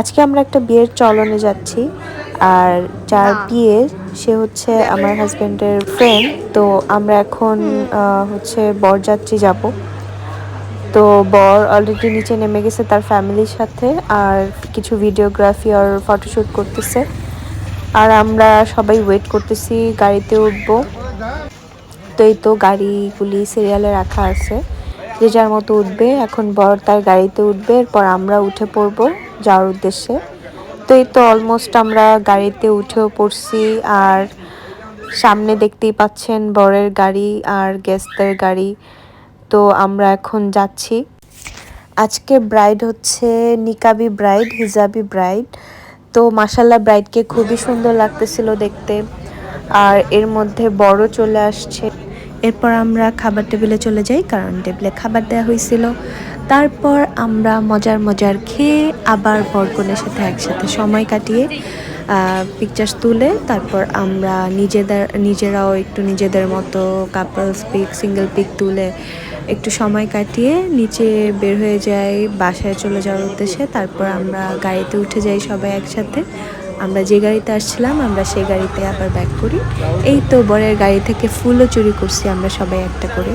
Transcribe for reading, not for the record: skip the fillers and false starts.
আজকে আমরা একটা বিয়ের চলনে যাচ্ছি, আর যার বিয়ে সে হচ্ছে আমার হাজবেন্ডের ফ্রেন্ড। তো আমরা এখন হচ্ছে বরযাত্রী যাব। তো বর অলরেডি নিচে নেমে গেছে তার ফ্যামিলির সাথে, আর কিছু ভিডিওগ্রাফি আর ফটোশ্যুট করতেছে। আর আমরা সবাই ওয়েট করতেছি, গাড়িতে উঠবো। তো এই তো গাড়িগুলি সিরিয়ালে রাখা আছে, যে যার মতো উঠবে। এখন বর তার গাড়িতে উঠবে, এরপর আমরা উঠে পড়বো যাওয়ার উদ্দেশ্যে। তো এই তো অলমোস্ট আমরা গাড়িতে উঠেও পড়ছি। আর সামনে দেখতেই পাচ্ছেন বরের গাড়ি আর গেস্টদের গাড়ি। তো আমরা এখন যাচ্ছি। আজকে ব্রাইড হচ্ছে নিকাবি ব্রাইড, হিজাবি ব্রাইড। তো মাশাল্লাহ ব্রাইডকে খুবই সুন্দর লাগতেছিল দেখতে। আর এর মধ্যে বড় চলে আসছে। এরপর আমরা খাবার টেবিলে চলে যাই, কারণ টেবিলে খাবার দেওয়া হয়েছিল। তারপর আমরা মজার খেয়ে আবার বরকনের সাথে একসাথে সময় কাটিয়ে পিকচার্স তুলে তারপর আমরা নিজেরাও একটু নিজেদের মতো কাপলস পিক, সিঙ্গেল পিক তুলে একটু সময় কাটিয়ে নিচে বের হয়ে যাই বাসায় চলে যাওয়ার উদ্দেশ্যে। তারপর আমরা গাড়িতে উঠে যাই সবাই একসাথে। আমরা যে গাড়িতে আসছিলাম আমরা সেই গাড়িতে আবার ব্যাক করি। এই তো বরের গাড়ি থেকে ফুলও চুরি করছি আমরা সবাই একটা করে।